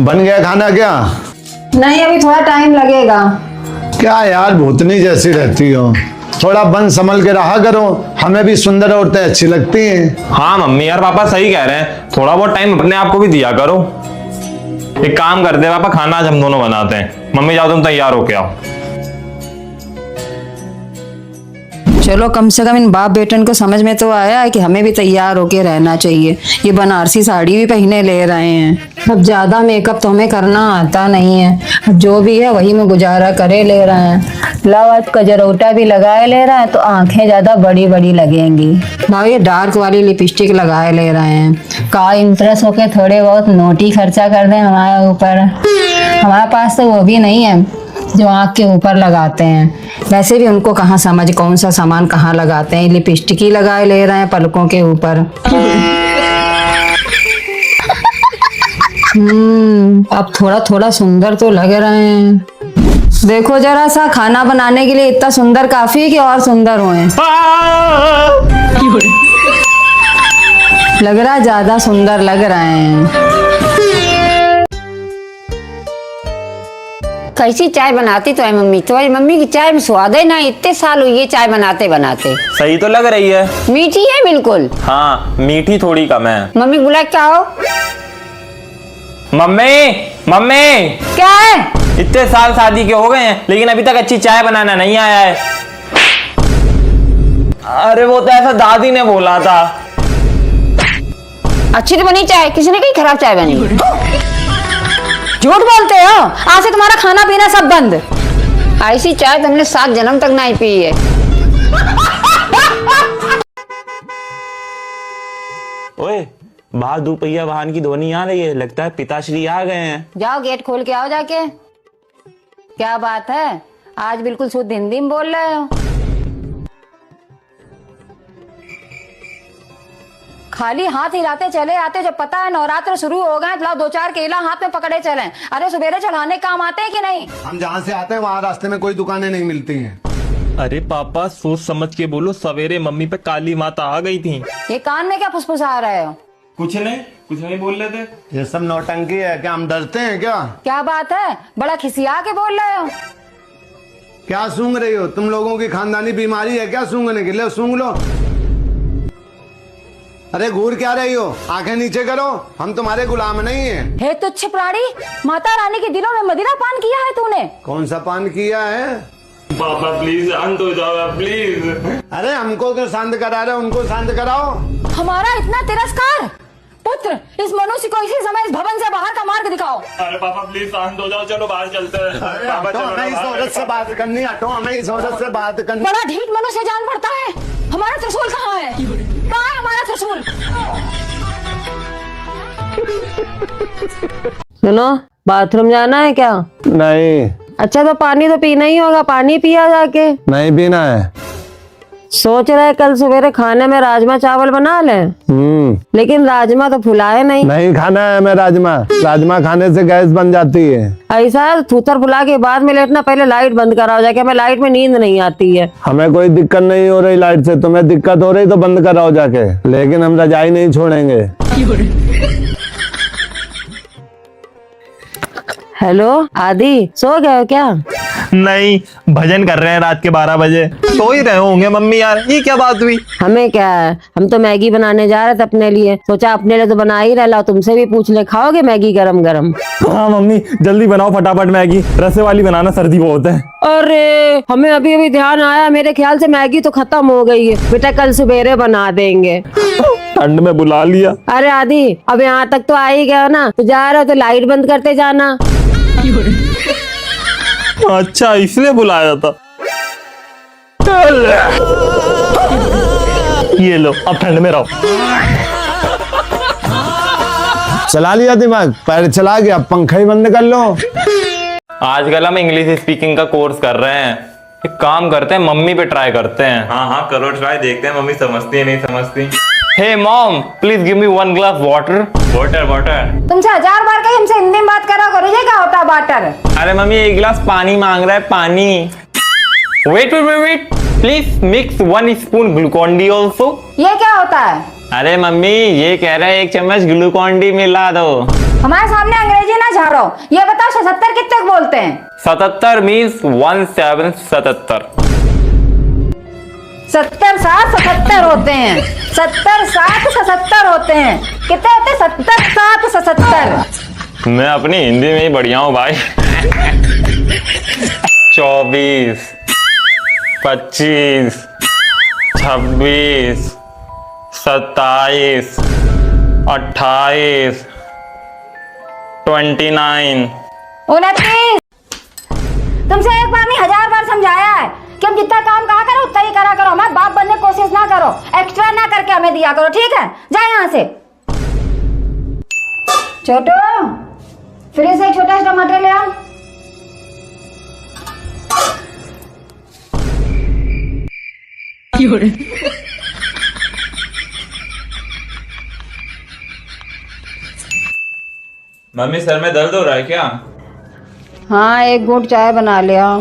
बन गया खाना क्या? नहीं, अभी थोड़ा टाइम लगेगा। क्या यार भूतनी जैसी रहती हो, थोड़ा बन संभल के रहा करो, हमें भी सुंदर औरतें अच्छी लगती हैं। हाँ मम्मी यार पापा सही कह रहे हैं, थोड़ा बहुत टाइम अपने आप को भी दिया करो। एक काम करते हैं पापा, खाना आज हम दोनों बनाते हैं। मम्मी जाओ तुम तैयार होके आओ। चलो कम से कम इन बाप बेटन को समझ में तो आया है कि हमें भी तैयार होके रहना चाहिए। ये बनारसी साड़ी भी पहने ले रहे हैं। अब ज्यादा मेकअप तो हमें करना आता नहीं है, अब जो भी है वही में गुजारा करे ले रहे हैं। लाओ आज कजरौटा भी लगाए ले रहा है तो आंखें ज्यादा बड़ी बड़ी लगेंगी। लाओ ये डार्क वाली लिपस्टिक लगाए ले रहे हैं। का इंटरेस्ट होके थोड़े बहुत नोटी खर्चा कर दें हमारे ऊपर। हमारे पास तो वो भी नहीं है जो आँख के ऊपर लगाते हैं। वैसे भी उनको कहाँ समझ कौन सा सामान कहाँ लगाते हैं। लिपस्टिक ही लगाए ले रहे हैं पलकों के ऊपर। अब थोड़ा थोड़ा सुंदर तो लग रहे हैं। देखो जरा सा, खाना बनाने के लिए इतना सुंदर काफी है कि और सुंदर हुए। लग रहा है ज्यादा सुंदर लग रहे हैं। कैसी चाय बनाती तो है मम्मी? तुम्हारी मम्मी की चाय में स्वाद है ना, इतने साल हुई है चाय बनाते बनाते। सही तो लग रही है। मीठी है बिल्कुल। हाँ मीठी थोड़ी कम है। मम्मी बुला क्या हो? मम्मी मम्मी क्या है? इतने साल शादी के हो गए हैं लेकिन अभी तक अच्छी चाय बनाना नहीं आया है। अरे वो तो ऐसा दादी ने बोला था। अच्छी तो बनी चाय, किसी ने कही खराब चाय बनी? झूठ बोलते हो, आज से तुम्हारा खाना पीना सब बंद। ऐसी चाय तुमने 7 जन्म तक नहीं पी है। ओए बाहर दोपहिया वाहन की ध्वनि आ रही है, लगता है पिताश्री आ गए हैं। जाओ गेट खोल के आओ जाके। क्या बात है, आज बिल्कुल शुद्ध हिंदी में बोल रहे हो। खाली हाथ हिलाते चले आते, जब पता है नवरात्र शुरू हो गए तो 2-4 केला हाथ में पकड़े चले। अरे सवेरे चढ़ाने काम आते हैं कि नहीं? हम जहाँ से आते हैं वहाँ रास्ते में कोई दुकानें नहीं मिलती हैं। अरे पापा सोच समझ के बोलो, सवेरे मम्मी पे काली माता आ गई थी। ये कान में क्या फुसफुसा रहे हो? कुछ नहीं बोल रहे थे। ये सब नौटंकी है क्या? हम डरते हैं क्या? क्या बात है, बड़ा खिसिया के बोल रहे हो। क्या सूंघ रही हो? तुम लोगों की खानदानी बीमारी है क्या सूंघने की? ले सूंघ लो। अरे घूर क्या रही हो? आंखें नीचे करो, हम तुम्हारे गुलाम नहीं हैं। हे तुच्छ प्राणी, माता रानी के दिलों में मदिरा पान किया है तूने। कौन सा पान किया है? पापा प्लीज शांत हो जाओ प्लीज। अरे हमको क्यों शांत करा रहे हो? उनको शांत कराओ। हमारा इतना तिरस्कार? पुत्र, इस मनुष्य को इसी समय इस भवन से बाहर का मार्ग दिखाओ। अरे पापा प्लीज शांत हो जाओ, चलो बाहर चलते हैं। पापा चलो हमें इस औरत से बात करनी, हटो, हमें इस औरत से बात करनी। बड़ा ढीठ मनुष्य जान पड़ता है। हमारा त्रिशूल कहाँ है? कहाँ है हमारा त्रिशूल? सुनो, बाथरूम जाना है क्या? नहीं। अच्छा तो पानी तो पीना ही होगा, पानी पिया जाके। नहीं पीना है। सोच रहे कल सवेरे खाने में राजमा चावल बना लें। लेकिन राजमा तो फुलाए नहीं। नहीं खाना है हमें राजमा। राजमा खाने से गैस बन जाती है। ऐसा है, थूथर फुला के बाद में लेटना, पहले लाइट बंद कराओ जाके। हमें लाइट में नींद नहीं आती है। हमें कोई दिक्कत नहीं हो रही लाइट से, तुम्हें दिक्कत हो रही तो बंद कराओ जाके, लेकिन हम रजाई नहीं छोड़ेंगे। हेलो आदि, सो गए हो क्या? नहीं, भजन कर रहे हैं रात के 12 बजे। सो ही रहे होंगे मम्मी यार, ये क्या बात हुई? हमें क्या है, हम तो मैगी बनाने जा रहे थे अपने लिए। सोचा अपने लिए तो बना ही रहा, तुमसे भी पूछ ले, खाओगे मैगी गरम गरम? हाँ मम्मी जल्दी बनाओ फटाफट मैगी, रसे वाली बनाना, सर्दी बहुत है। अरे हमें अभी अभी ध्यान आया, मेरे ख्याल से मैगी तो खत्म हो गई है। बेटा कल सवेरे बना देंगे। ठंड में बुला लिया। अरे आदि, अब यहाँ तक तो आ ही गया ना, तो जा रहे हो तो लाइट बंद करते जाना। अच्छा इसलिए बुलाया था। ये लो अब ठंड में रहो। चला लिया दिमाग, पैर चला गया, पंखा ही बंद कर लो। आजकल हम इंग्लिश स्पीकिंग का कोर्स कर रहे हैं। एक काम करते हैं, मम्मी पे ट्राई करते हैं। हाँ करो ट्राई, देखते हैं मम्मी समझती है नहीं समझती। Hey mom please give me 1 glass water. Water तुमसे 1000 बार कही हमसे हिंदी में बात करा करो, ये क्या होता है वाटर? अरे मम्मी 1 गिलास पानी मांग रहा है, पानी। Wait please mix 1 spoon Glucon D also. ये क्या होता है? अरे मम्मी ये कह रहा है 1 चम्मच ग्लूकॉन डी मिला दो। हमारे सामने अंग्रेजी ना झाड़ो। ये बताओ 77 कितने बोलते हैं? 77 मीन्स 1777। 70 7 77 होते हैं। 70 7 77 होते हैं। कितने होते हैं? 70 7 77। मैं अपनी हिंदी में ही बढ़िया हूँ भाई। 24 25 26 27 28 29। 29। तुमसे एक बार नहीं 1000 बार समझाया है कि हम जितना काम कहा करो उतना ही करा करो। हमारे बाप बनने की कोशिश ना करो, एक्स्ट्रा ना करके हमें दिया करो, ठीक है? जा यहाँ से। छोटू, फ्रिज से एक छोटा सा टमाटर ले आओ। मम्मी सर में दर्द हो रहा है क्या? हाँ, एक घूंट चाय बना ले आओ।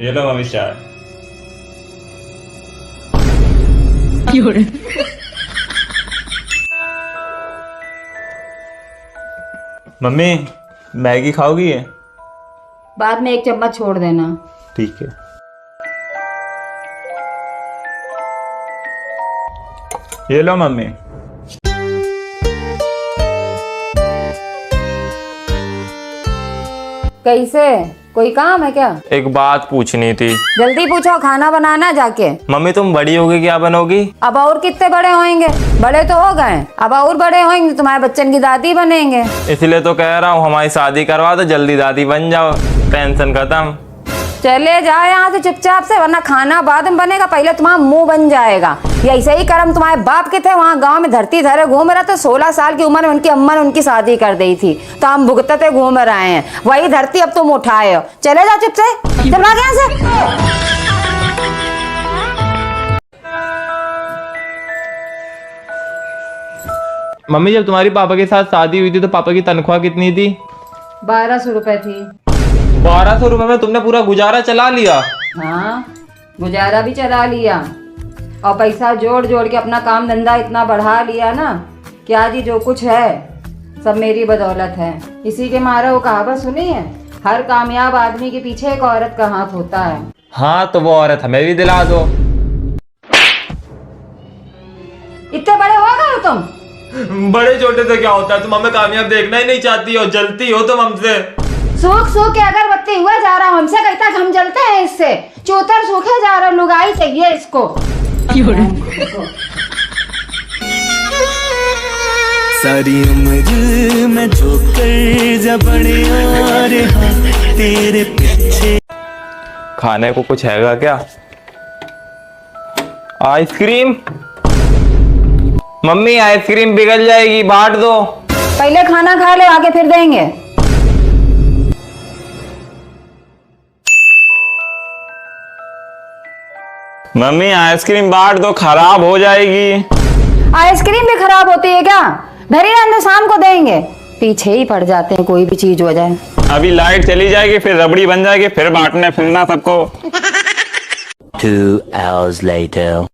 ये लो मम्मी चाय। मम्मी मैगी खाओगी? बाद में एक चम्मच छोड़ देना। ठीक है। ये लो मम्मी। कैसे? कोई काम है क्या? एक बात पूछनी थी। जल्दी पूछो, खाना बनाना जाके। मम्मी तुम बड़ी होगी क्या बनोगी? अब और कितने बड़े होंगे? बड़े तो हो गए, अब और बड़े होंगे, तुम्हारे बच्चन की दादी बनेंगे। इसलिए तो कह रहा हूँ हमारी शादी करवा दो, जल्दी दादी बन जाओ, टेंशन खत्म। चले जाओ यहाँ से चुपचाप से, वरना खाना बाद में बनेगा, पहले तुम्हारा मुंह बन जाएगा। ये ऐसे ही कर्म तुम्हारे बाप के थे, वहाँ गांव में धरती धरे घूम रहा था। 16 साल की उम्र में उनकी अम्मा ने उनकी शादी कर दी थी, तो हम भुगतते घूम रहे हैं। वही धरती अब तुम उठाए हो। चले जाओ चुप से, चल भाग यहाँ से। मम्मी जब तुम्हारी पापा के साथ शादी हुई थी तो पापा की तनख्वाह कितनी थी? 1200 रुपए थी। 1200 रुपए में तुमने पूरा गुजारा चला लिया? हाँ, गुजारा भी चला लिया और पैसा जोड़ जोड़ के अपना काम धंधा इतना बढ़ा लिया ना कि आज ही जो कुछ है सब मेरी बदौलत है। इसी के मारे वो कहावत सुनी है, हर कामयाब आदमी के पीछे एक औरत का हाथ होता है। हाँ तो वो औरत हमें भी दिला दो। इतने बड़े हो गए हो तुम? बड़े छोटे से क्या होता है, तुम हमें कामयाब देखना ही नहीं चाहती हो, जलती हो तुम हमसे। सूख सूख के अगरबत्ती हुआ जा रहा, हमसे कहता हम जलते हैं इससे। चूतर सूखे जा रहा, लुगाई चाहिए इसको। सारी उम्र मैं ठोकर जबड़े और हाँ तेरे पीछे। खाने को कुछ हैगा क्या? आइसक्रीम? मम्मी आइसक्रीम पिघल जाएगी, बांट दो। पहले खाना खा ले, आगे फिर देंगे। मम्मी आइसक्रीम बांट दो, खराब हो जाएगी। आइसक्रीम भी खराब होती है क्या? धरी रहने, शाम को देंगे। पीछे ही पड़ जाते हैं कोई भी चीज हो जाए। अभी लाइट चली जाएगी, फिर रबड़ी बन जाएगी, फिर बांटने फिरना सबको। 2 hours later.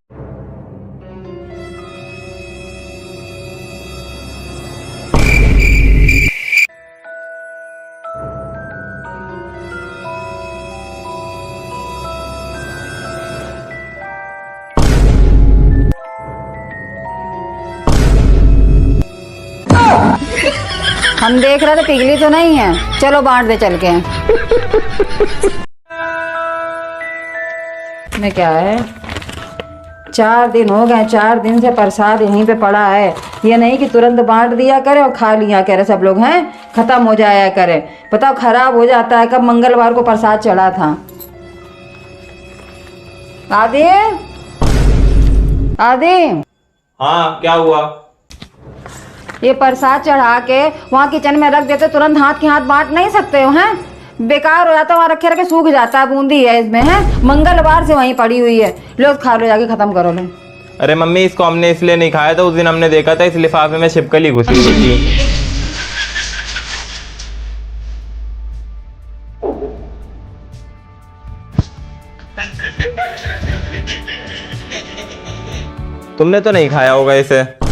हम देख रहे थे पिघली तो नहीं है, चलो बांट दे चल के। में क्या है, 4 दिन हो गए, 4 दिन से प्रसाद यहीं पे पड़ा है। ये नहीं कि तुरंत बांट दिया करे और खा लिया करे सब लोग, हैं खत्म हो जाया करे। बताओ खराब हो जाता है। कब मंगलवार को प्रसाद चढ़ा था। आदि आदि, हाँ क्या हुआ? ये प्रसाद चढ़ा के वहाँ किचन में रख देते, तुरंत हाथ के हाथ बांट नहीं सकते हो? हैं बेकार हो जाता है, वहाँ रखे रखे सूख जाता है। बूंदी है इसमें, है मंगलवार से वहीं पड़ी हुई है, लोग खा लो, जाके खत्म करो ले। अरे मम्मी इसको हमने इसलिए नहीं खाया था, उस दिन हमने देखा था इस लिफाफे में छिपकली घुसी हुई थी। तुमने तो नहीं खाया होगा इसे।